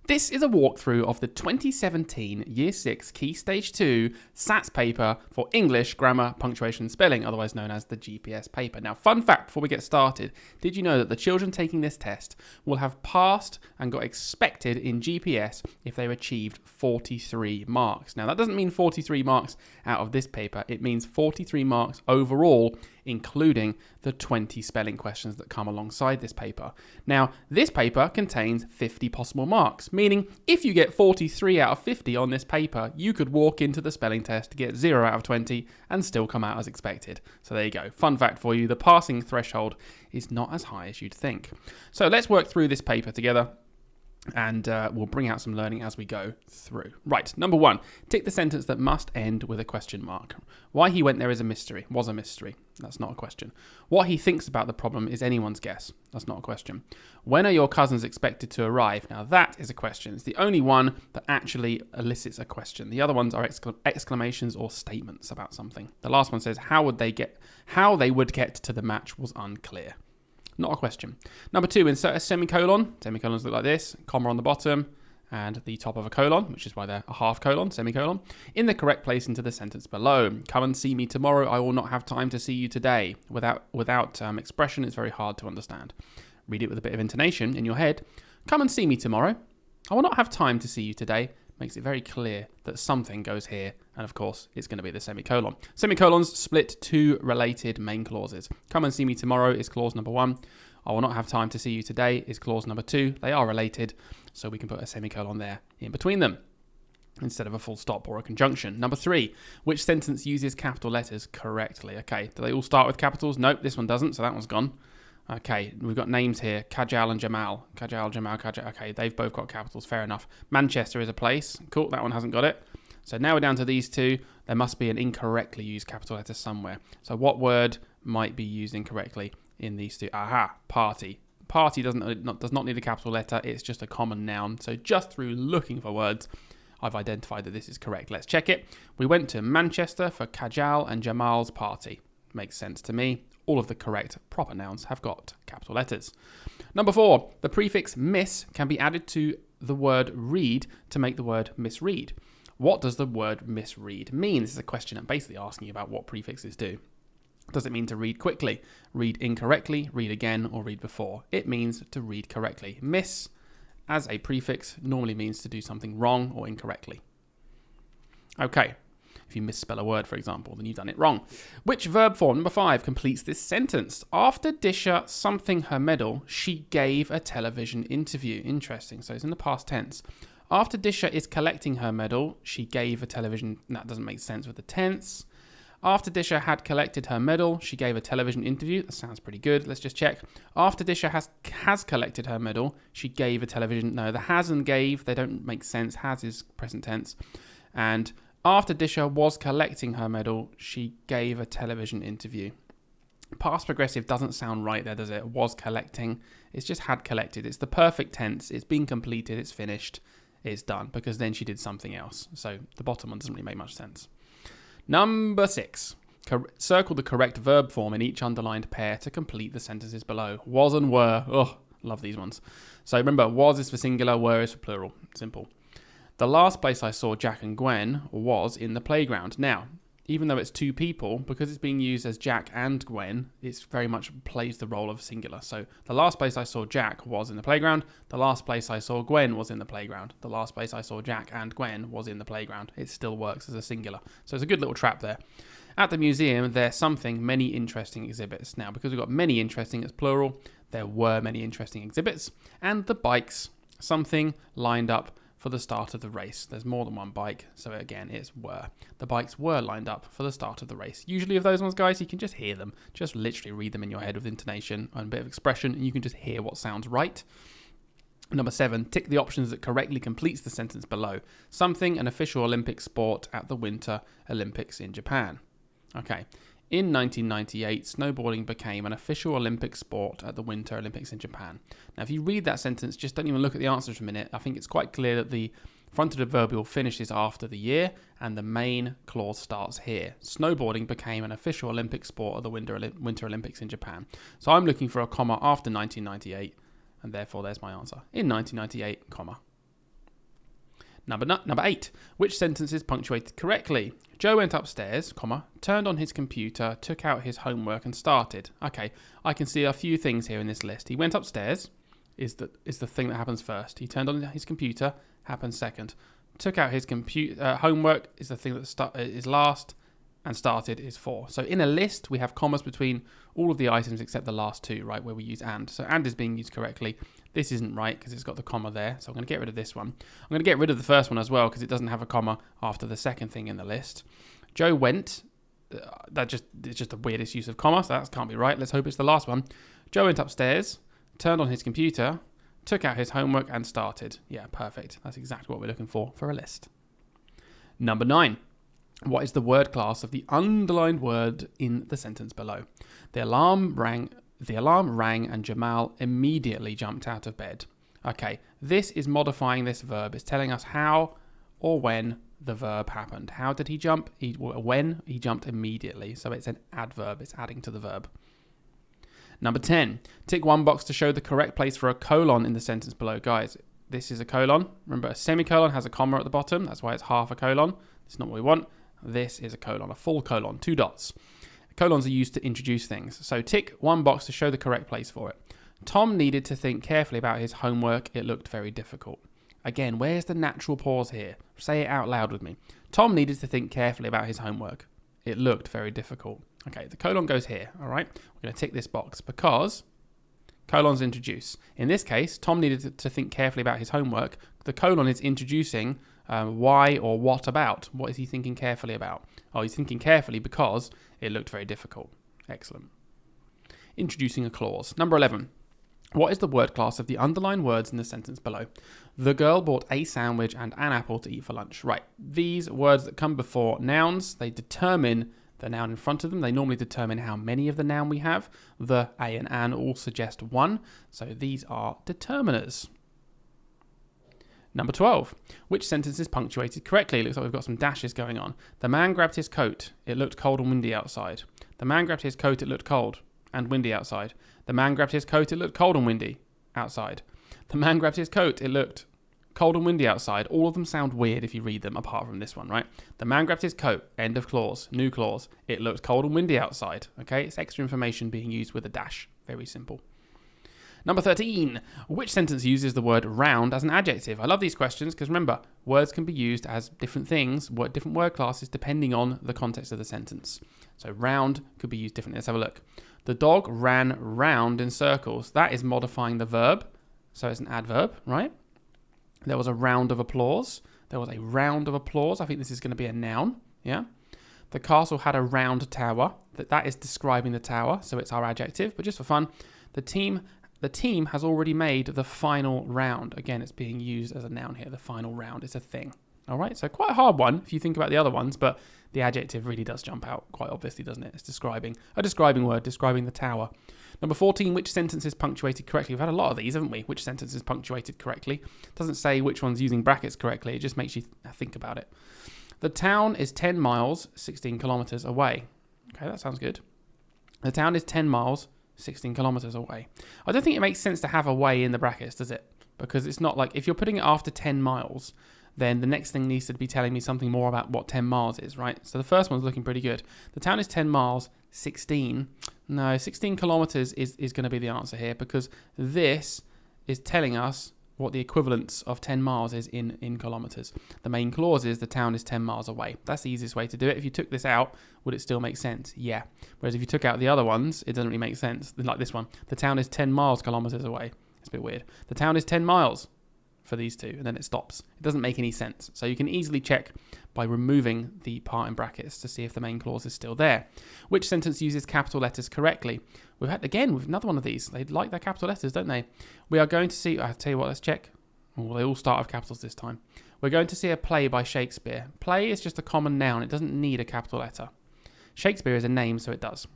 This is a walkthrough of the 2017 Year 6 Key Stage 2 SATS paper for English, Grammar, Punctuation and Spelling, otherwise known as the GPS paper. Now, fun fact before we get started, did you know that the children taking this test will have passed and got expected in GPS if they achieved 43 marks? Now, that doesn't mean 43 marks out of this paper. It means 43 marks overall, including the 20 spelling questions that come alongside this paper. Now, this paper contains 50 possible marks, meaning if you get 43 out of 50 on this paper, you could walk into the spelling test, get 0 out of 20, and still come out as expected. So there you go. Fun fact for you, the passing threshold is not as high as you'd think. So let's work through this paper together, and we'll bring out some learning as we go through. Right, number 1, tick the sentence that must end with a question mark. Why he went there is a mystery, was a mystery. That's not a question. What he thinks about the problem is anyone's guess. That's not a question. When are your cousins expected to arrive? Now that is a question. It's the only one that actually elicits a question. The other ones are exclamations or statements about something. The last one says how they would get to the match was unclear. Not a question. Number 2, insert a semicolon. Semicolons look like this, comma on the bottom, and the top of a colon, which is why they're a half colon, semicolon, in the correct place into the sentence below. Come and see me tomorrow. I will not have time to see you today. Without expression, it's very hard to understand. Read it with a bit of intonation in your head. Come and see me tomorrow. I will not have time to see you today. Makes it very clear that something goes here, and of course, it's going to be the semicolon. Semicolons split 2 related main clauses. Come and see me tomorrow is clause number 1. I will not have time to see you today is clause number 2. They are related, so we can put a semicolon there in between them instead of a full stop or a conjunction. Number 3, which sentence uses capital letters correctly? Okay, do they all start with capitals? Nope, this one doesn't, so that one's gone. Okay, we've got names here, Kajal and Jamal. Kajal, Jamal, Kajal. Okay, they've both got capitals, fair enough. Manchester is a place. Cool, that one hasn't got it. So now we're down to these 2. There must be an incorrectly used capital letter somewhere. So what word might be used incorrectly in these 2? Aha, party. Party does not need a capital letter. It's just a common noun. So just through looking for words, I've identified that this is correct. Let's check it. We went to Manchester for Kajal and Jamal's party. Makes sense to me. All of the correct proper nouns have got capital letters. Number 4, the prefix miss can be added to the word read to make the word misread. What does the word misread mean? This is a question I'm basically asking about what prefixes do. Does it mean to read quickly, read incorrectly, read again, or read before? It means to read correctly. Miss, as a prefix, normally means to do something wrong or incorrectly. Okay. If you misspell a word, for example, then you've done it wrong. Which verb form, number 5, completes this sentence? After Disha something her medal, she gave a television interview. Interesting. So it's in the past tense. After Disha is collecting her medal, she gave a television... That doesn't make sense with the tense. After Disha had collected her medal, she gave a television interview. That sounds pretty good. Let's just check. After Disha has collected her medal, she gave a television... No, the has and gave, they don't make sense. Has is present tense. And... after Disha was collecting her medal, she gave a television interview. Past progressive doesn't sound right there, does it? Was collecting. It's just had collected. It's the perfect tense. It's been completed. It's finished. It's done. Because then she did something else. So the bottom one doesn't really make much sense. Number 6. Circle the correct verb form in each underlined pair to complete the sentences below. Was and were. Oh, love these ones. So remember, was is for singular, were is for plural. Simple. The last place I saw Jack and Gwen was in the playground. Now, even though it's 2 people, because it's being used as Jack and Gwen, it very much plays the role of singular. So the last place I saw Jack was in the playground. The last place I saw Gwen was in the playground. The last place I saw Jack and Gwen was in the playground. It still works as a singular. So it's a good little trap there. At the museum, there's many interesting exhibits. Now, because we've got many interesting, it's plural. There were many interesting exhibits. And the bikes, something lined up for the start of the race. There's more than one bike, so again, it's were. The bikes were lined up for the start of the race. Usually of those ones, guys, you can just hear them. Just literally read them in your head with intonation and a bit of expression, and you can just hear what sounds right. Number 7, tick the options that correctly completes the sentence below. Something, an official Olympic sport at the Winter Olympics in Japan. Okay. In 1998, snowboarding became an official Olympic sport at the Winter Olympics in Japan. Now, if you read that sentence, just don't even look at the answers for a minute. I think it's quite clear that the fronted adverbial finishes after the year and the main clause starts here. Snowboarding became an official Olympic sport at the Winter Olympics in Japan. So I'm looking for a comma after 1998, and therefore there's my answer. In 1998, comma. Number 8. Which sentence is punctuated correctly? Joe went upstairs, comma, turned on his computer, took out his homework and started. Okay, I can see a few things here in this list. He went upstairs is the thing that happens first. He turned on his computer, happens second. Took out his homework is the thing that is last, and started is 4. So in a list, we have commas between all of the items except the last 2, right, where we use and. So and is being used correctly. This isn't right because it's got the comma there, so I'm going to get rid of this one. I'm going to get rid of the first one as well because it doesn't have a comma after the second thing in the list. Joe went. It's just the weirdest use of comma, so that can't be right. Let's hope it's the last one. Joe went upstairs, turned on his computer, took out his homework and started. Yeah, perfect. That's exactly what we're looking for a list. Number 9. What is the word class of the underlined word in the sentence below? The alarm rang and Jamal immediately jumped out of bed. Okay, this is modifying this verb. It's telling us how or when the verb happened. How did he jump? When he jumped immediately. So it's an adverb. It's adding to the verb. Number 10. Tick one box to show the correct place for a colon in the sentence below. Guys, this is a colon. Remember, a semicolon has a comma at the bottom. That's why it's half a colon. It's not what we want. This is a colon, a full colon, 2 dots. Colons are used to introduce things. So tick one box to show the correct place for it. Tom needed to think carefully about his homework. It looked very difficult. Again, where's the natural pause here? Say it out loud with me. Tom needed to think carefully about his homework. It looked very difficult. Okay, the colon goes here, all right? We're going to tick this box because colons introduce. In this case, Tom needed to think carefully about his homework. The colon is introducing why or what about. What is he thinking carefully about? Oh, he's thinking carefully because it looked very difficult. Excellent. Introducing a clause. Number 11. What is the word class of the underlined words in the sentence below? The girl bought a sandwich and an apple to eat for lunch. Right. These words that come before nouns, they determine the noun in front of them. They normally determine how many of the noun we have. The, a, and an all suggest 1. So these are determiners. Number 12. Which sentence is punctuated correctly? It looks like we've got some dashes going on. The man grabbed his coat. It looked cold and windy outside. The man grabbed his coat. It looked cold and windy outside. The man grabbed his coat. It looked cold and windy outside. The man grabbed his coat. It looked cold and windy outside. All of them sound weird if you read them apart from this one, right? The man grabbed his coat. End of clause. New clause. It looked cold and windy outside. Okay, it's extra information being used with a dash. Very simple. Number 13. Which sentence uses the word round as an adjective? I love these questions because remember, words can be used as different things, different word classes depending on the context of the sentence. So round could be used differently. Let's have a look. The dog ran round in circles. That is modifying the verb. So it's an adverb, right? There was a round of applause. There was a round of applause. I think this is going to be a noun. Yeah. The castle had a round tower. That is describing the tower. So it's our adjective. But just for fun, the team has already made the final round. Again, it's being used as a noun here. The final round is a thing. All right. So quite a hard one if you think about the other ones, but the adjective really does jump out quite obviously, doesn't it? It's describing a describing word, describing the tower. Number 14, which sentence is punctuated correctly? We've had a lot of these, haven't we? Which sentence is punctuated correctly? It doesn't say which one's using brackets correctly. It just makes you think about it. The town is 10 miles, 16 kilometers away. Okay, that sounds good. The town is 10 miles, 16 kilometers away. I don't think it makes sense to have away in the brackets, does it? Because it's not like, if you're putting it after 10 miles, then the next thing needs to be telling me something more about what 10 miles is, right? So the first one's looking pretty good. The town is 10 miles, 16. No, 16 kilometers is going to be the answer here because this is telling us what the equivalence of 10 miles is in kilometers. The main clause is the town is 10 miles away. That's the easiest way to do it. If you took this out, would it still make sense? Yeah. Whereas if you took out the other ones, it doesn't really make sense. Like this one, the town is 10 miles kilometers away. It's a bit weird. The town is 10 miles for these two, and then it stops. It doesn't make any sense. So you can easily check by removing the part in brackets to see if the main clause is still there. Which sentence uses capital letters correctly? We've had, again, with another one of these. They like their capital letters, don't they? We are going to see, I'll tell you what, let's check. Oh, they all start with capitals this time. We're going to see a play by Shakespeare. Play is just a common noun. It doesn't need a capital letter. Shakespeare is a name, so it does.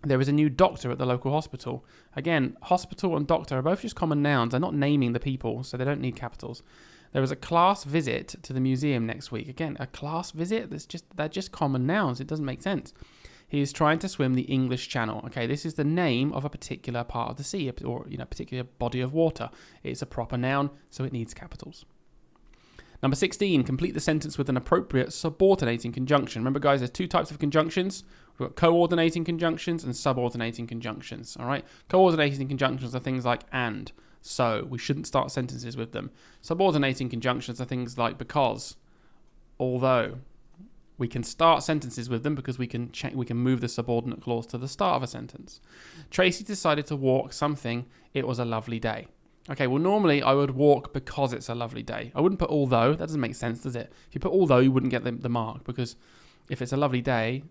There is a new doctor at the local hospital. Again, hospital and doctor are both just common nouns. They're not naming the people, so they don't need capitals. There is a class visit to the museum next week. Again, a class visit? They're just common nouns. It doesn't make sense. He is trying to swim the English Channel. Okay, this is the name of a particular part of the sea or particular body of water. It's a proper noun, so it needs capitals. Number 16, complete the sentence with an appropriate subordinating conjunction. Remember, guys, there's two types of conjunctions. We've got coordinating conjunctions and subordinating conjunctions, all right? Coordinating conjunctions are things like and, so. We shouldn't start sentences with them. Subordinating conjunctions are things like because, although. We can start sentences with them because we can move the subordinate clause to the start of a sentence. Tracy decided to walk something. It was a lovely day. Okay, well, normally I would walk because it's a lovely day. I wouldn't put although. That doesn't make sense, does it? If you put although, you wouldn't get the mark, because if it's a lovely day,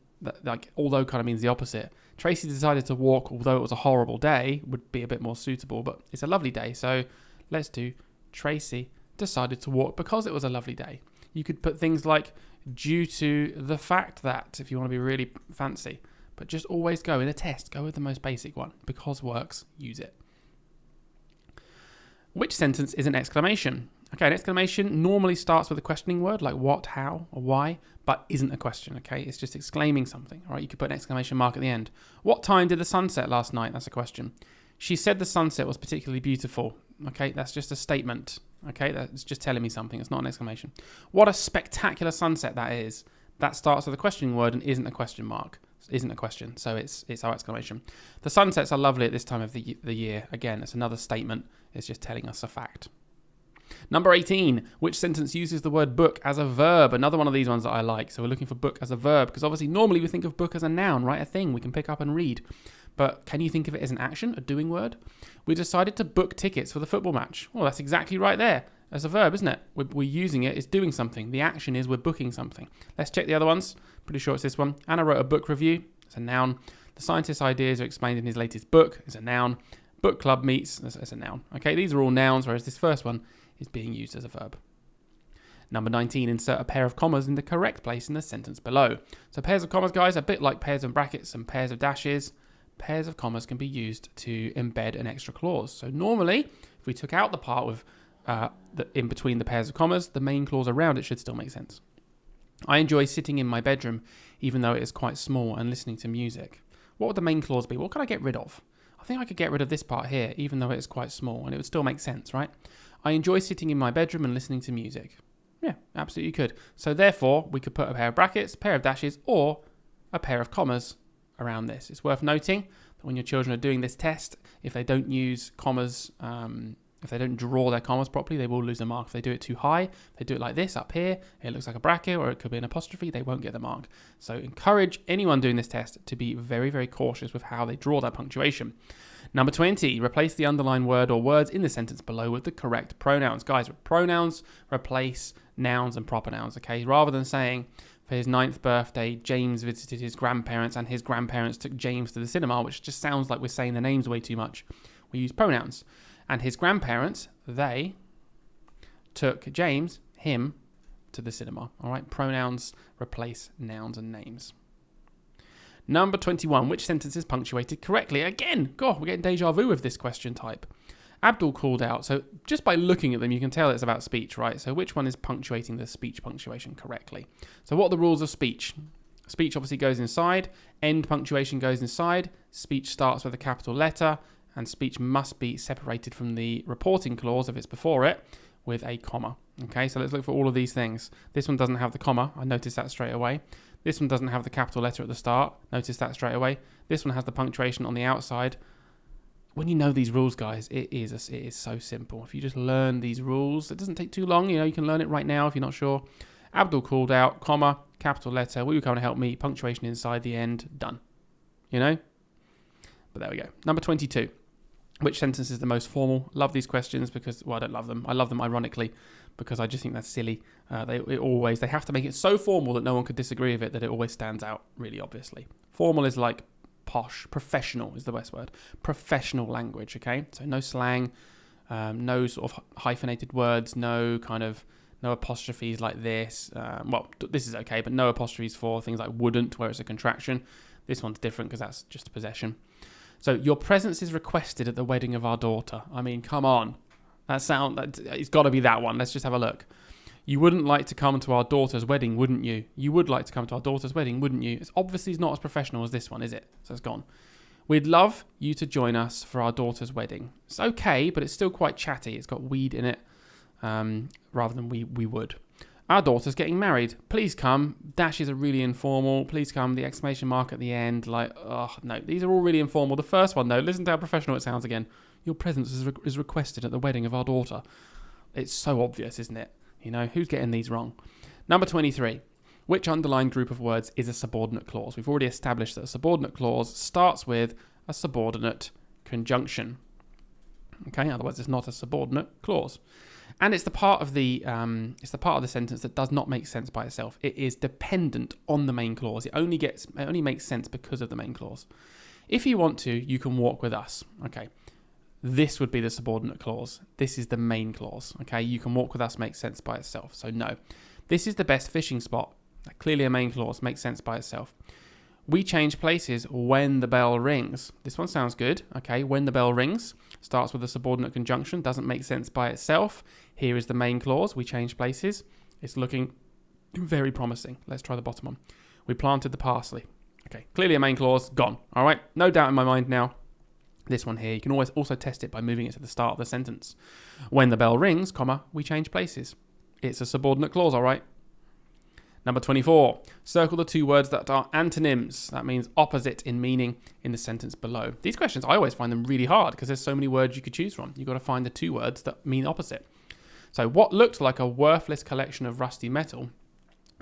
although kind of means the opposite. Tracy decided to walk although it was a horrible day would be a bit more suitable, but it's a lovely day. So let's do Tracy decided to walk because it was a lovely day. You could put things like due to the fact that, if you want to be really fancy, but just always go in a test, go with the most basic one. Because works, use it. Which sentence is an exclamation? Okay, an exclamation normally starts with a questioning word like what, how, or why, but isn't a question, okay? It's just exclaiming something, all right? You could put an exclamation mark at the end. What time did the sun set last night? That's a question. She said the sunset was particularly beautiful. Okay, that's just a statement. Okay, that's just telling me something. It's not an exclamation. What a spectacular sunset that is. That starts with a questioning word and isn't a question mark. Isn't a question, so it's our exclamation. The sunsets are lovely at this time of the year. Again, it's another statement. It's just telling us a fact. Number 18, which sentence uses the word book as a verb? Another one of these ones that I like. So we're looking for book as a verb, because obviously normally we think of book as a noun, right? A thing we can pick up and read. But can you think of it as an action, a doing word? We decided to book tickets for the football match. Well, that's exactly right there. As a verb, isn't it? We're using it. It's doing something. The action is we're booking something. Let's check the other ones. Pretty sure it's this one. Anna wrote a book review. It's a noun. The scientist's ideas are explained in his latest book. It's a noun. Book club meets. It's a noun. Okay, these are all nouns, whereas this first one is being used as a verb. Number 19, insert a pair of commas in the correct place in the sentence below. So pairs of commas, guys, are a bit like pairs of brackets and pairs of dashes. Pairs of commas can be used to embed an extra clause. So normally, if we took out the part with in between the pairs of commas, the main clause around it should still make sense. I enjoy sitting in my bedroom, even though it is quite small, and listening to music. What would the main clause be? What could I get rid of? I think I could get rid of this part here, even though it is quite small, and it would still make sense, right? I enjoy sitting in my bedroom and listening to music. Yeah, absolutely could. So therefore, we could put a pair of brackets, a pair of dashes, or a pair of commas around this. It's worth noting that when your children are doing this test, if they don't use commas, if they don't draw their commas properly, they will lose the mark. If they do it too high, if they do it like this up here, it looks like a bracket, or it could be an apostrophe, they won't get the mark. So encourage anyone doing this test to be very, very cautious with how they draw their punctuation. Number 20, replace the underlined word or words in the sentence below with the correct pronouns. Guys, pronouns replace nouns and proper nouns, okay? Rather than saying, for his 9th birthday, James visited his grandparents and his grandparents took James to the cinema, which just sounds like we're saying the names way too much. We use pronouns. And his grandparents, they took James, him, to the cinema. All right, pronouns replace nouns and names. Number 21, which sentence is punctuated correctly? Again, God, we're getting deja vu with this question type. Abdul called out. So just by looking at them, you can tell it's about speech, right? So which one is punctuating the speech punctuation correctly? So what are the rules of speech? Speech obviously goes inside. End punctuation goes inside. Speech starts with a capital letter. And speech must be separated from the reporting clause if it's before it with a comma. Okay, so let's look for all of these things. This one doesn't have the comma. I noticed that straight away. This one doesn't have the capital letter at the start. Notice that straight away. This one has the punctuation on the outside. When you know these rules, guys, it is so simple. If you just learn these rules, it doesn't take too long. You can learn it right now if you're not sure. Abdul called out, comma, capital letter. Will you come and help me? Punctuation inside the end. Done. But there we go. Number 22. Which sentence is the most formal? Love these questions because, well, I don't love them. I love them ironically because I just think that's silly. They have to make it so formal that no one could disagree with it, that it always stands out really obviously. Formal is like posh. Professional is the best word. Professional language, okay? So no slang, no sort of hyphenated words, no apostrophes like this. This is okay, but no apostrophes for things like wouldn't, where it's a contraction. This one's different because that's just a possession. So your presence is requested at the wedding of our daughter. I mean, come on. It's got to be that one. Let's just have a look. You wouldn't like to come to our daughter's wedding, wouldn't you? You would like to come to our daughter's wedding, wouldn't you? It's obviously not as professional as this one, is it? So it's gone. We'd love you to join us for our daughter's wedding. It's okay, but it's still quite chatty. It's got weed in it. rather than we would. Our daughter's getting married. Please come. Dashes are really informal. Please come. The exclamation mark at the end. Like, oh, no. These are all really informal. The first one, though, listen to how professional it sounds again. Your presence is requested at the wedding of our daughter. It's so obvious, isn't it? You know, who's getting these wrong? Number 23. Which underlined group of words is a subordinate clause? We've already established that a subordinate clause starts with a subordinate conjunction. Okay, otherwise it's not a subordinate clause. And it's the part of the sentence that does not make sense by itself. It is dependent on the main clause. It only makes sense because of the main clause. If you want to, you can walk with us. Okay, this would be the subordinate clause. This is the main clause. Okay, you can walk with us makes sense by itself. So no, this is the best fishing spot. Clearly a main clause makes sense by itself. We change places when the bell rings. This one sounds good. Okay, when the bell rings starts with a subordinate conjunction, doesn't make sense by itself. Here is the main clause. We change places. It's looking very promising. Let's try the bottom one. We planted the parsley. Okay, clearly a main clause, gone. All right, no doubt in my mind now. This one here, you can always also test it by moving it to the start of the sentence. When the bell rings, comma, we change places. It's a subordinate clause, all right. Number 24, circle the two words that are antonyms. That means opposite in meaning in the sentence below. These questions, I always find them really hard because there's so many words you could choose from. You've got to find the two words that mean opposite. So what looked like a worthless collection of rusty metal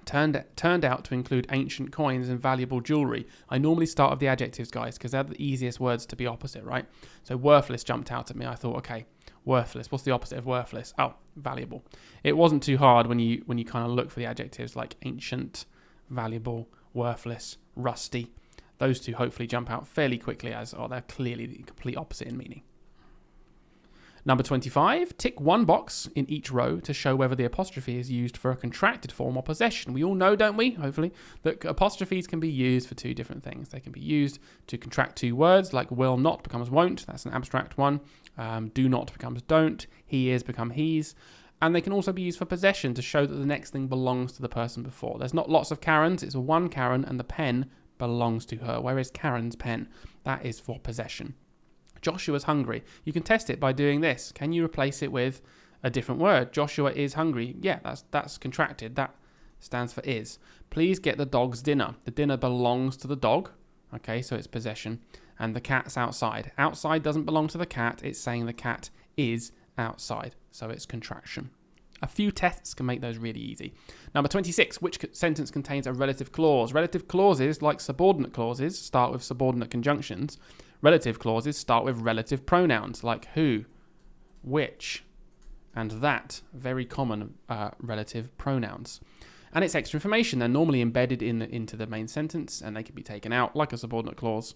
turned out to include ancient coins and valuable jewellery. I normally start with the adjectives, guys, because they're the easiest words to be opposite, right? So worthless jumped out at me. I thought, okay, worthless. What's the opposite of worthless? Oh, valuable. It wasn't too hard when you kind of look for the adjectives like ancient, valuable, worthless, rusty. Those two hopefully jump out fairly quickly as, they're clearly the complete opposite in meaning. Number 25, tick one box in each row to show whether the apostrophe is used for a contracted form or possession. We all know, don't we, hopefully, that apostrophes can be used for two different things. They can be used to contract two words, like will not becomes won't. That's an abstract one. Do not becomes don't. He is become he's. And they can also be used for possession to show that the next thing belongs to the person before. There's not lots of Karens. It's one Karen and the pen belongs to her. Where is Karen's pen? That is for possession. Joshua's hungry. You can test it by doing this. Can you replace it with a different word? Joshua is hungry. Yeah, that's contracted. That stands for is. Please get the dog's dinner. The dinner belongs to the dog. Okay, so it's possession. And the cat's outside. Outside doesn't belong to the cat. It's saying the cat is outside. So it's contraction. A few tests can make those really easy. Number 26, which sentence contains a relative clause? Relative clauses, like subordinate clauses, start with subordinate conjunctions. Relative clauses start with relative pronouns like who, which, and that. Very common relative pronouns. And it's extra information. They're normally embedded into the main sentence and they can be taken out like a subordinate clause.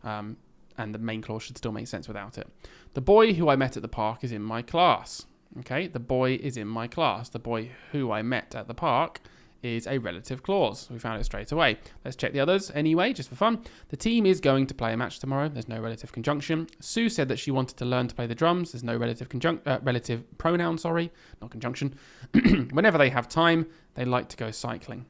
And the main clause should still make sense without it. The boy who I met at the park is in my class. Okay, the boy is in my class. The boy who I met at the park is a relative clause. We found it straight away. Let's check the others anyway, just for fun. The team is going to play a match tomorrow. There's no relative conjunction. Sue said that she wanted to learn to play the drums. There's no relative pronoun, not conjunction. Whenever they have time, they like to go cycling.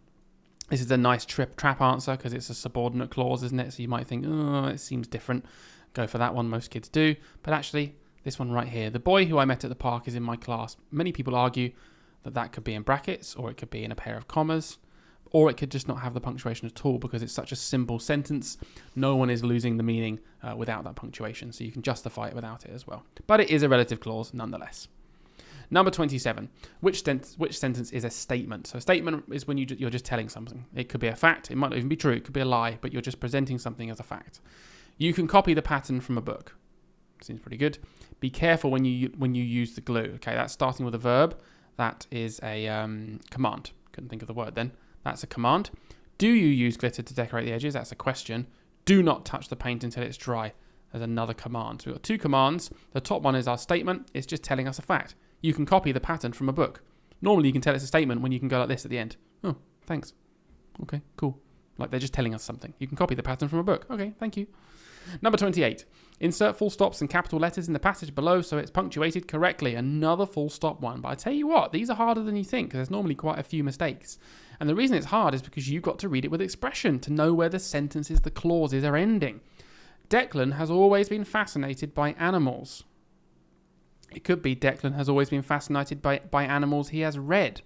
This is a nice trap answer because it's a subordinate clause, isn't it? So you might think, oh, it seems different. Go for that one. Most kids do. But actually, this one right here, the boy who I met at the park is in my class. Many people argue that could be in brackets, or it could be in a pair of commas, or it could just not have the punctuation at all because it's such a simple sentence. No one is losing the meaning without that punctuation, so you can justify it without it as well. But it is a relative clause nonetheless. Number 27, which sentence is a statement? So a statement is when you're just telling something. It could be a fact, it might not even be true, it could be a lie, but you're just presenting something as a fact. You can copy the pattern from a book. Seems pretty good. Be careful when you use the glue. Okay, that's starting with a verb. That is a command. Couldn't think of the word then. That's a command. Do you use glitter to decorate the edges? That's a question. Do not touch the paint until it's dry. There's another command. So we've got two commands. The top one is our statement. It's just telling us a fact. You can copy the pattern from a book. Normally you can tell it's a statement when you can go like this at the end. Oh, thanks. Okay, cool. Like they're just telling us something. You can copy the pattern from a book. Okay, thank you. Number 28. Insert full stops and capital letters in the passage below so it's punctuated correctly. Another full stop one. But I tell you what, these are harder than you think because there's normally quite a few mistakes. And the reason it's hard is because you've got to read it with expression to know where the sentences, the clauses are ending. Declan has always been fascinated by animals. It could be Declan has always been fascinated by animals he has read.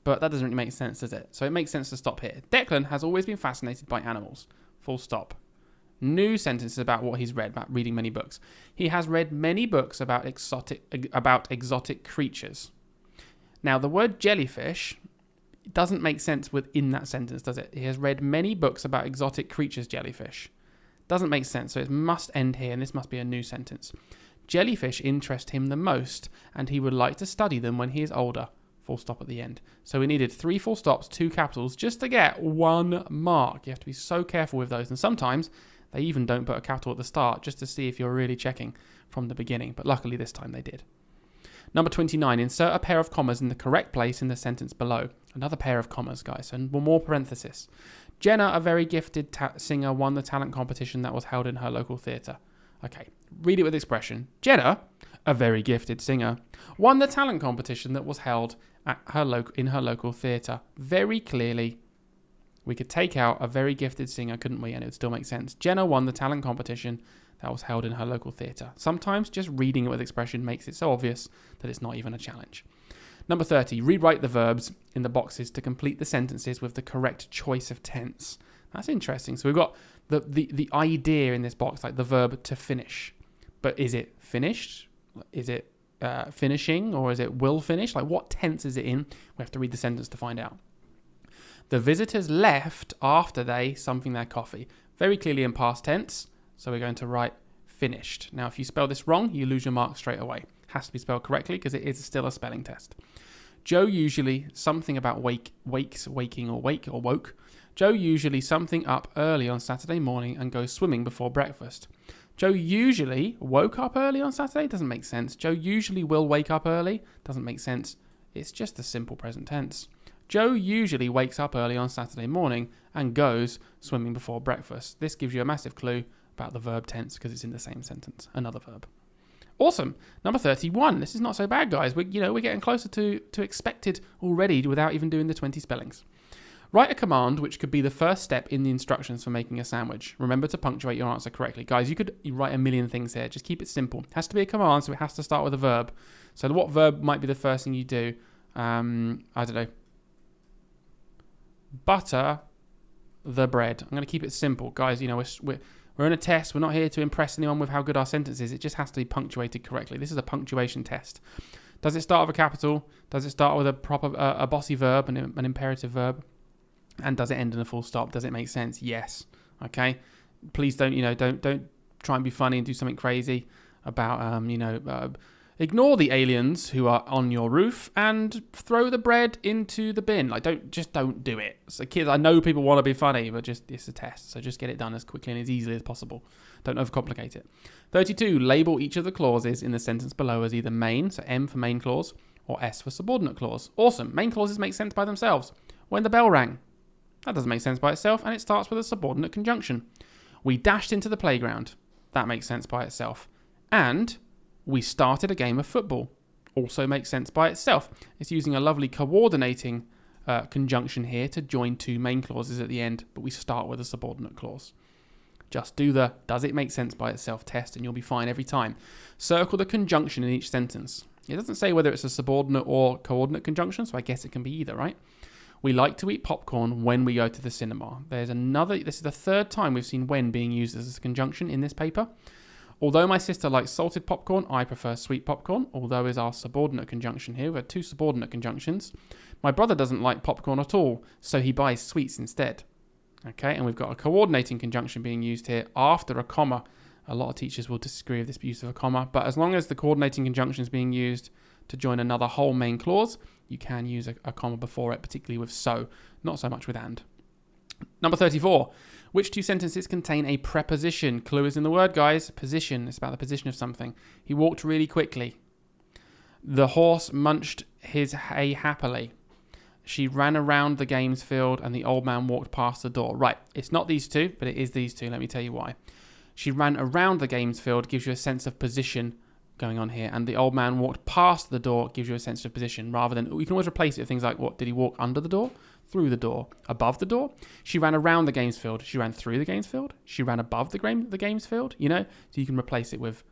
But that doesn't really make sense, does it? So it makes sense to stop here. Declan has always been fascinated by animals. Full stop. New sentences about what he's read, about reading many books. He has read many books about exotic creatures. Now, the word jellyfish doesn't make sense within that sentence, does it? He has read many books about exotic creatures, jellyfish. Doesn't make sense, so it must end here, and this must be a new sentence. Jellyfish interest him the most, and he would like to study them when he is older. Full stop at the end. So we needed 3 full stops, 2 capitals, just to get 1 mark. You have to be so careful with those. And sometimes they even don't put a capital at the start, just to see if you're really checking from the beginning. But luckily this time they did. Number 29, insert a pair of commas in the correct place in the sentence below. Another pair of commas, guys, and more parenthesis. Jenna, a very gifted singer, won the talent competition that was held in her local theatre. Okay, read it with expression. Jenna, a very gifted singer, won the talent competition that was held at in her local theatre. Very clearly, we could take out a very gifted singer, couldn't we? And it would still make sense. Jenna won the talent competition that was held in her local theatre. Sometimes just reading it with expression makes it so obvious that it's not even a challenge. Number 30, rewrite the verbs in the boxes to complete the sentences with the correct choice of tense. That's interesting. So we've got the idea in this box, like the verb to finish. But is it finished? Is it finishing, or is it will finish? Like, what tense is it in? We have to read the sentence to find out. The visitors left after they something their coffee. Very clearly in past tense, so we're going to write finished. Now, if you spell this wrong, you lose your mark straight away. Has to be spelled correctly because it is still a spelling test. Joe usually something about waking or woke. Joe usually something up early on Saturday morning and goes swimming before breakfast. Joe usually woke up early on Saturday? Doesn't make sense. Joe usually will wake up early? Doesn't make sense. It's just a simple present tense. Joe usually wakes up early on Saturday morning and goes swimming before breakfast. This gives you a massive clue about the verb tense because it's in the same sentence. Another verb. Awesome. Number 31. This is not so bad, guys. We're getting closer to expected already without even doing the 20 spellings. Write a command which could be the first step in the instructions for making a sandwich. Remember to punctuate your answer correctly. Guys, you could write a million things here. Just keep it simple. It has to be a command, so it has to start with a verb. So what verb might be the first thing you do? I don't know. Butter the bread. I'm going to keep it simple. Guys, we're in a test. We're not here to impress anyone with how good our sentence is. It just has to be punctuated correctly. This is a punctuation test. Does it start with a capital? Does it start with a proper, a bossy verb, an imperative verb? And does it end in a full stop? Does it make sense? Yes. Okay. Please don't try and be funny and do something crazy about, ignore the aliens who are on your roof and throw the bread into the bin. Like, don't do it. So kids, I know people want to be funny, but it's a test. So just get it done as quickly and as easily as possible. Don't overcomplicate it. 32, label each of the clauses in the sentence below as either main, so M for main clause, or S for subordinate clause. Awesome. Main clauses make sense by themselves. When the bell rang. That doesn't make sense by itself, and it starts with a subordinate conjunction. We dashed into the playground. That makes sense by itself. And we started a game of football. Also makes sense by itself. It's using a lovely coordinating conjunction here to join 2 main clauses at the end, but we start with a subordinate clause. Just do the does it make sense by itself test, and you'll be fine every time. Circle the conjunction in each sentence. It doesn't say whether it's a subordinate or coordinate conjunction, so I guess it can be either, right? We like to eat popcorn when we go to the cinema. This is the 3rd time we've seen when being used as a conjunction in this paper. Although my sister likes salted popcorn, I prefer sweet popcorn. Although is our subordinate conjunction here. We have 2 subordinate conjunctions. My brother doesn't like popcorn at all, so he buys sweets instead. Okay, and we've got a coordinating conjunction being used here after a comma. A lot of teachers will disagree with this use of a comma, but as long as the coordinating conjunction is being used to join another whole main clause, you can use a comma before it, particularly with so, not so much with and. Number 34. Which 2 sentences contain a preposition? Clue is in the word, guys. Position. It's about the position of something. He walked really quickly. The horse munched his hay happily. She ran around the games field and the old man walked past the door. Right. It's not these 2, but it is these 2. Let me tell you why. She ran around the games field gives you a sense of position going on here, and the old man walked past the door gives you a sense of position, rather than, you can always replace it with things like, what, did he walk under the door, through the door, above the door? She ran around the games field, she ran through the games field, she ran above the games field, so you can replace it with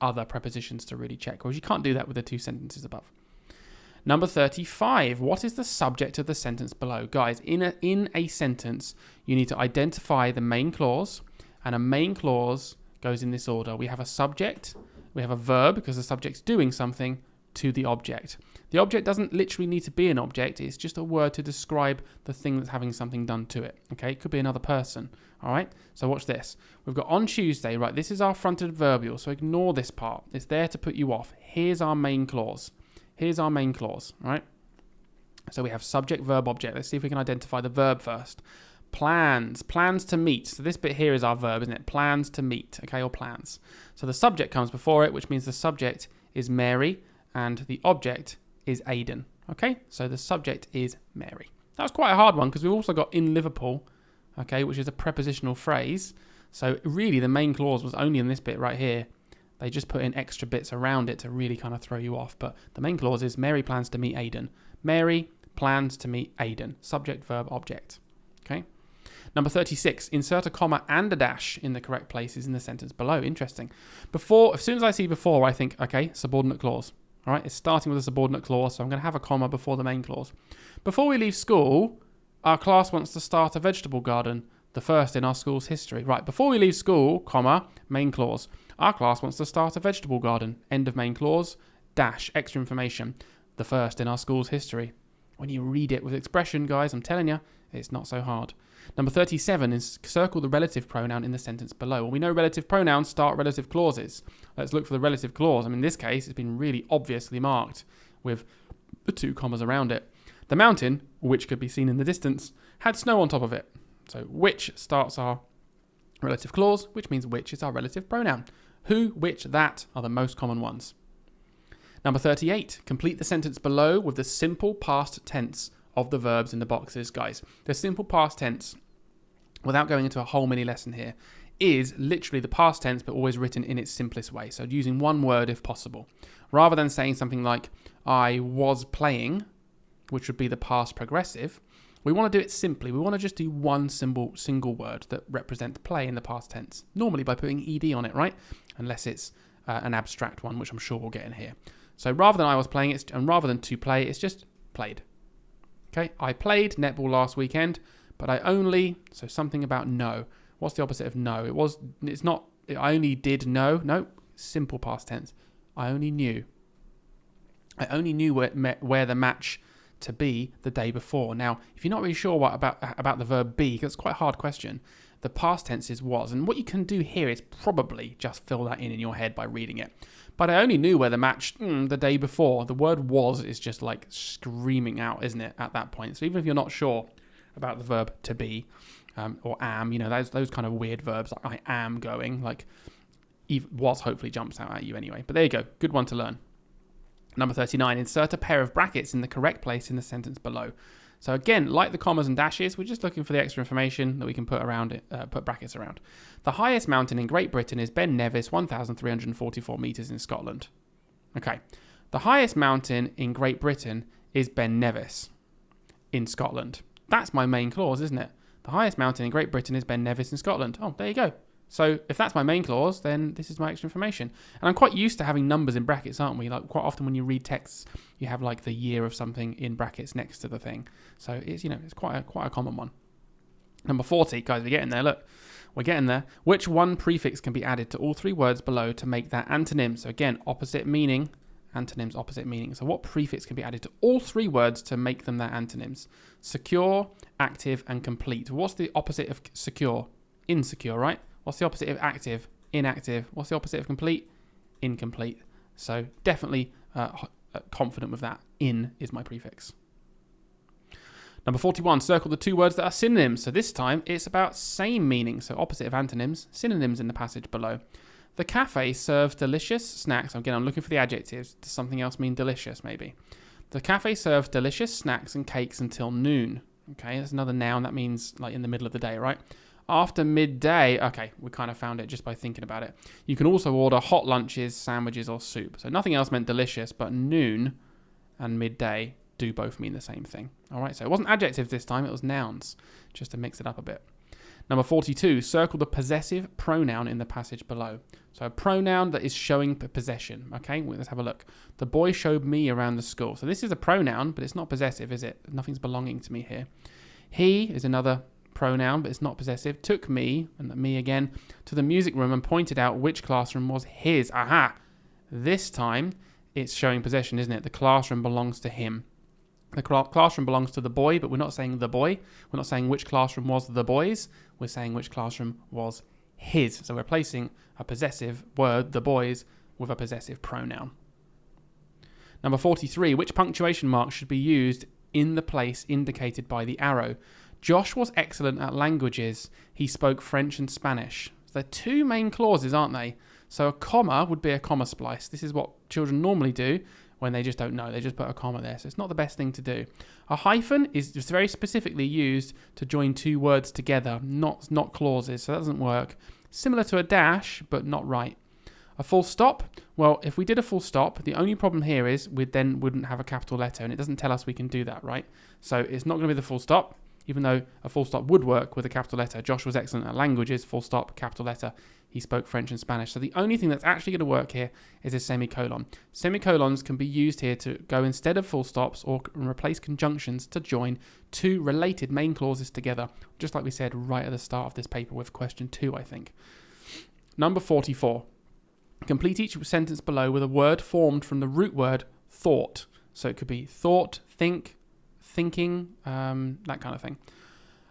other prepositions to really check, whereas you can't do that with the two sentences above. Number 35, what is the subject of the sentence below? Guys, in a sentence, you need to identify the main clause, and a main clause goes in this order. We have a subject, we have a verb, because the subject's doing something, to the object. The object doesn't literally need to be an object, it's just a word to describe the thing that's having something done to it. Okay, it could be another person. All right, so watch this. We've got on Tuesday, right? This is our front adverbial, so ignore this part. It's there to put you off. Here's our main clause. Here's our main clause, right? So we have subject, verb, object. Let's see if we can identify the verb first. Plans to meet. So this bit here is our verb, isn't it? Plans to meet, okay, or plans. So the subject comes before it, which means the subject is Mary and the object is Aidan, okay? So the subject is Mary. That was quite a hard one because we've also got in Liverpool, okay, which is a prepositional phrase. So really the main clause was only in this bit right here. They just put in extra bits around it to really kind of throw you off. But the main clause is Mary plans to meet Aidan. Mary plans to meet Aidan. Subject, verb, object. Okay. Number 36. Insert a comma and a dash in the correct places in the sentence below. Interesting. As soon as I see before, I think, okay, subordinate clause. All right. It's starting with a subordinate clause, so I'm going to have a comma before the main clause. Before we leave school, our class wants to start a vegetable garden, the first in our school's history. Right. Before we leave school, comma, main clause. Our class wants to start a vegetable garden. End of main clause, dash, extra information. The first in our school's history. When you read it with expression, guys, I'm telling you, it's not so hard. Number 37 is circle the relative pronoun in the sentence below. Well, we know relative pronouns start relative clauses. Let's look for the relative clause. I mean, in this case, it's been really obviously marked with the two commas around it. The mountain, which could be seen in the distance, had snow on top of it. So which starts our relative clause, which means which is our relative pronoun. Who, which, that are the most common ones. Number 38, complete the sentence below with the simple past tense of the verbs in the boxes. Guys, the simple past tense, without going into a whole mini lesson here, is literally the past tense but always written in its simplest way. So using one word if possible. Rather than saying something like, I was playing, which would be the past progressive, we want to do it simply. We want to just do one single word that represents play in the past tense. Normally by putting ed on it, right? Unless it's an abstract one, which I'm sure we'll get in here. So rather than I was playing, and rather than to play, it's just played. Okay, I played netball last weekend, but I only, so something about no. What's the opposite of no? It's not, I only did know. No, simple past tense. I only knew. I only knew where the match to be the day before. Now, if you're not really sure what about the verb be, because it's quite a hard question, the past tense is was. And what you can do here is probably just fill that in your head by reading it. But I only knew where the match the day before. The word was is just like screaming out, isn't it, at that point? So even if you're not sure about the verb to be or am, you know, those kind of weird verbs, like I am going, like was hopefully jumps out at you anyway. But there you go. Good one to learn. Number 39, insert a pair of brackets in the correct place in the sentence below. So again, like the commas and dashes, we're just looking for the extra information that we can put around it, put brackets around. The highest mountain in Great Britain is Ben Nevis, 1,344 metres in Scotland. Okay, the highest mountain in Great Britain is Ben Nevis in Scotland. That's my main clause, isn't it? The highest mountain in Great Britain is Ben Nevis in Scotland. Oh, there you go. So if that's my main clause, then this is my extra information. And I'm quite used to having numbers in brackets, aren't we? Like quite often when you read texts, you have like the year of something in brackets next to the thing. So it's, you know, it's quite a common one. Number 40, guys, we're getting there. Look, we're getting there. Which one prefix can be added to all three words below to make that antonym? So again, opposite meaning, antonyms, opposite meaning. So what prefix can be added to all three words to make them their antonyms? Secure, active, and complete. What's the opposite of secure? Insecure, right? What's the opposite of active? Inactive. What's the opposite of complete? Incomplete. So definitely confident with that. In is my prefix. Number 41, circle the two words that are synonyms. So this time it's about same meaning. So opposite of antonyms, synonyms in the passage below. The cafe serves delicious snacks. Again, I'm looking for the adjectives. Does something else mean delicious maybe? The cafe serves delicious snacks and cakes until noon. Okay, that's another noun. That means like in the middle of the day, right? After midday, okay, we kind of found it just by thinking about it. You can also order hot lunches, sandwiches, or soup. So nothing else meant delicious, but noon and midday do both mean the same thing. All right, so it wasn't adjectives this time, it was nouns, just to mix it up a bit. Number 42, circle the possessive pronoun in the passage below. So a pronoun that is showing possession. Okay, let's have a look. The boy showed me around the school. So this is a pronoun, but it's not possessive, is it? Nothing's belonging to me here. He is another pronoun, but it's not possessive. Took me, and me again, to the music room and pointed out which classroom was his. Aha! This time, it's showing possession, isn't it? The classroom belongs to him. The classroom belongs to the boy, but we're not saying the boy. We're not saying which classroom was the boy's. We're saying which classroom was his. So we're replacing a possessive word, the boy's, with a possessive pronoun. Number 43, which punctuation mark should be used in the place indicated by the arrow? Josh was excellent at languages. He spoke French and Spanish. So they're two main clauses, aren't they? So a comma would be a comma splice. This is what children normally do when they just don't know. They just put a comma there. So it's not the best thing to do. A hyphen is just very specifically used to join two words together, not clauses. So that doesn't work. Similar to a dash, but not right. A full stop. Well, if we did a full stop, the only problem here is we then wouldn't have a capital letter, and it doesn't tell us we can do that, right? So it's not going to be the full stop, even though a full stop would work with a capital letter. Josh was excellent at languages, full stop, capital letter. He spoke French and Spanish. So the only thing that's actually going to work here is a semicolon. Semicolons can be used here to go instead of full stops or replace conjunctions to join two related main clauses together, just like we said right at the start of this paper with question 2, I think. Number 44. Complete each sentence below with a word formed from the root word thought. So it could be thought, think, thinking, that kind of thing.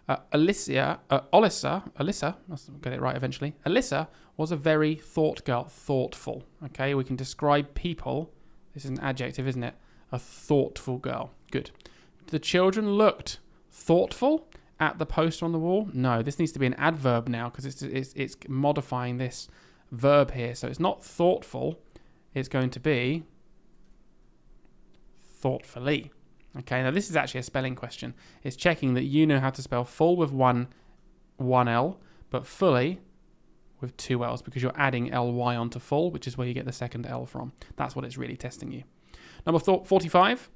Alyssa, I'll get it right eventually. Alyssa was a very thought girl, thoughtful. Okay, we can describe people. This is an adjective, isn't it? A thoughtful girl. Good. The children looked thoughtful at the poster on the wall. No, this needs to be an adverb now because it's modifying this verb here. So it's not thoughtful. It's going to be thoughtfully. Okay, now this is actually a spelling question. It's checking that you know how to spell full with one L, but fully with 2 L's because you're adding ly onto full, which is where you get the second L from. That's what it's really testing you. Number 45.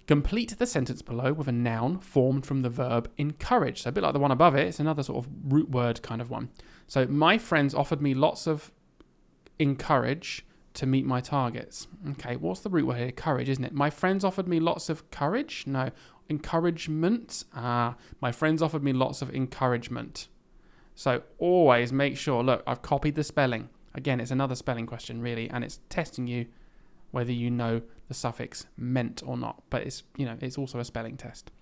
Complete the sentence below with a noun formed from the verb encourage. So a bit like the one above it, it's another sort of root word kind of one. So my friends offered me lots of encourage to meet my targets. Okay, what's the root word here? Courage, isn't it? My friends offered me lots of courage? No. Encouragement? My friends offered me lots of encouragement. So always make sure, look, I've copied the spelling. Again, it's another spelling question, really, and it's testing you whether you know the suffix meant or not. But it's, it's also a spelling test.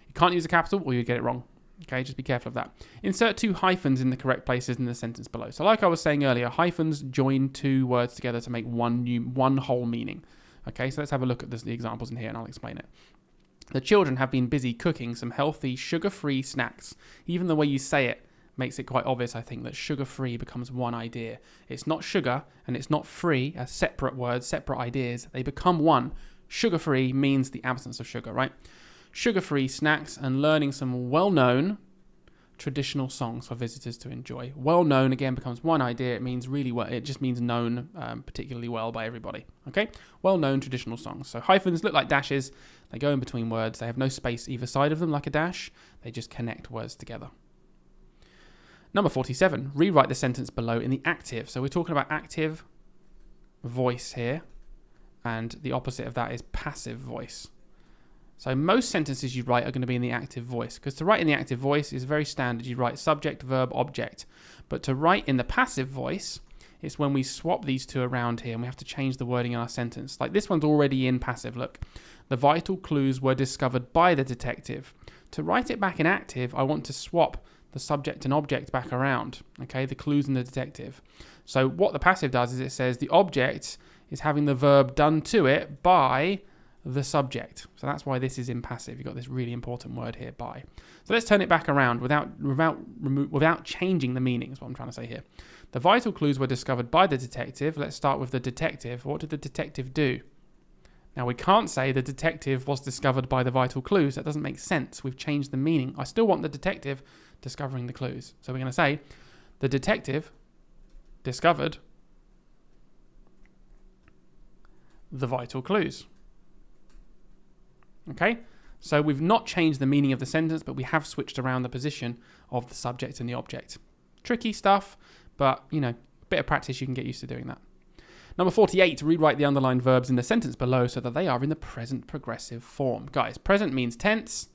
You can't use a capital or you get it wrong. Okay, just be careful of that. Insert 2 hyphens in the correct places in the sentence below. So like I was saying earlier, hyphens join 2 words together to make one whole meaning. Okay, so let's have a look at the examples in here and I'll explain it. The children have been busy cooking some healthy, sugar-free snacks. Even the way you say it makes it quite obvious, I think, that sugar-free becomes one idea. It's not sugar and it's not free as separate words, separate ideas. They become one. Sugar-free means the absence of sugar, right? Sugar-free snacks and learning some well-known traditional songs for visitors to enjoy. Well-known, again, becomes one idea. It means really well. It just means known particularly well by everybody. Okay? Well-known traditional songs. So hyphens look like dashes. They go in between words. They have no space either side of them like a dash. They just connect words together. Number 47. Rewrite the sentence below in the active. So we're talking about active voice here. And the opposite of that is passive voice. So most sentences you write are going to be in the active voice, because to write in the active voice is very standard. You write subject, verb, object. But to write in the passive voice, it's when we swap these two around here and we have to change the wording in our sentence. Like this one's already in passive, look. The vital clues were discovered by the detective. To write it back in active, I want to swap the subject and object back around, okay, the clues and the detective. So what the passive does is it says the object is having the verb done to it by the subject. So that's why this is in passive. You've got this really important word here, by. So let's turn it back around without changing the meaning, is what I'm trying to say here. The vital clues were discovered by the detective. Let's start with the detective. What did the detective do? Now, we can't say the detective was discovered by the vital clues. That doesn't make sense. We've changed the meaning. I still want the detective discovering the clues. So we're going to say the detective discovered the vital clues. Okay, So we've not changed the meaning of the sentence, but we have switched around the position of the subject and the object. Tricky stuff, but, you know, a bit of practice, you can get used to doing that. Number 48, rewrite the underlined verbs in the sentence below so that they are in the present progressive form. Guys, present means tense,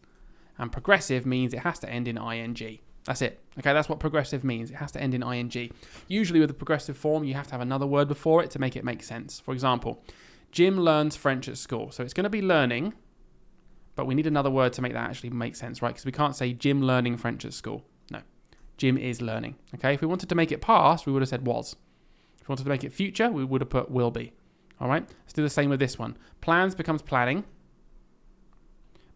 and progressive means it has to end in ing. That's it. Okay, that's what progressive means. It has to end in ing. Usually with the progressive form, you have to have another word before it to make it make sense. For example, Jim learns French at school. So it's going to be learning, but we need another word to make that actually make sense, right? Because we can't say Jim learning French at school. No, Jim is learning. Okay, if we wanted to make it past, we would have said was. If we wanted to make it future, we would have put will be. All right, let's do the same with this one. Plans becomes planning,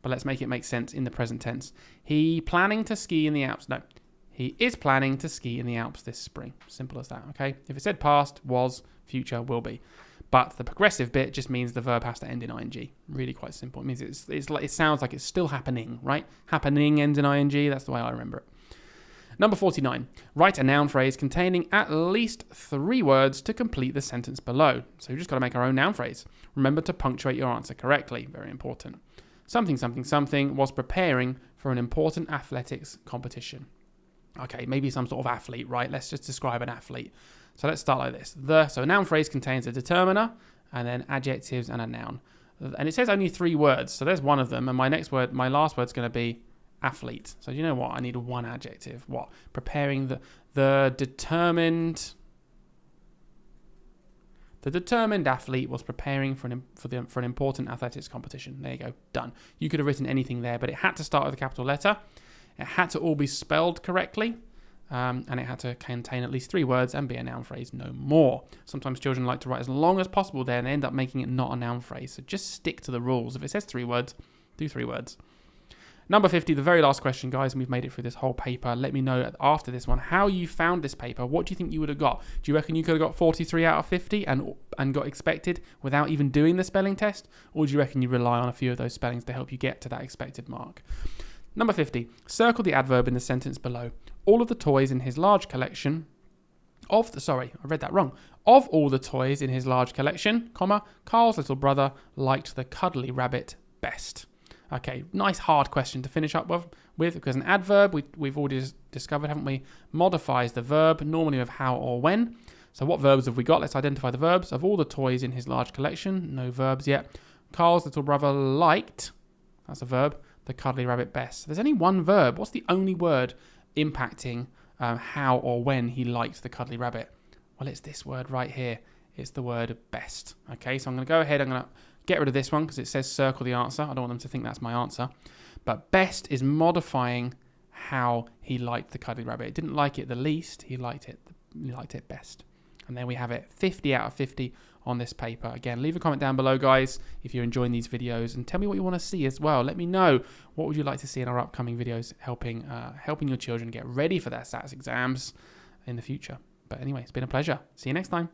but let's make it make sense in the present tense. He planning to ski in the Alps. No, he is planning to ski in the Alps this spring. Simple as that, okay? If it said past, was, future, will be. But the progressive bit just means the verb has to end in ing. Really quite simple. It means it sounds like it's still happening, right? Happening ends in ing. That's the way I remember it. Number 49. Write a noun phrase containing at least 3 words to complete the sentence below. So you've just got to make our own noun phrase. Remember to punctuate your answer correctly. Very important. Something, something, something was preparing for an important athletics competition. Okay, maybe some sort of athlete, right? Let's just describe an athlete. So let's start like this. So a noun phrase contains a determiner and then adjectives and a noun. And it says only 3 words. So there's one of them. And my last word's going to be athlete. So you know what? I need one adjective. What? Preparing the determined athlete was preparing for an important athletics competition. There you go. Done. You could have written anything there, but it had to start with a capital letter. It had to all be spelled correctly. And it had to contain at least 3 words and be a noun phrase, no more. Sometimes children like to write as long as possible there and they end up making it not a noun phrase. So just stick to the rules. If it says 3 words, do 3 words. Number 50, the very last question, guys, and we've made it through this whole paper. Let me know after this one how you found this paper. What do you think you would have got? Do you reckon you could have got 43 out of 50 and got expected without even doing the spelling test? Or do you reckon you rely on a few of those spellings to help you get to that expected mark? Number 50, circle the adverb in the sentence below. All of the toys in his large collection Of all the toys in his large collection, Carl's little brother liked the cuddly rabbit best. Okay, nice hard question to finish up with because an adverb, we've already discovered, haven't we, modifies the verb, normally with how or when. So what verbs have we got? Let's identify the verbs. Of all the toys in his large collection, no verbs yet. Carl's little brother liked, that's a verb, the cuddly rabbit best. There's only one verb. What's the only word impacting how or when he liked the cuddly rabbit? Well, it's this word right here. It's the word best. Okay, so I'm going to go ahead. I'm going to get rid of this one because it says circle the answer. I don't want them to think that's my answer. But best is modifying how he liked the cuddly rabbit. It didn't like it the least. He liked it best. And there we have it. 50 out of 50 on this paper. Again, leave a comment down below, guys, if you're enjoying these videos, and tell me what you want to see as well. Let me know what would you like to see in our upcoming videos helping your children get ready for their SATS exams in the future. But anyway, it's been a pleasure. See you next time.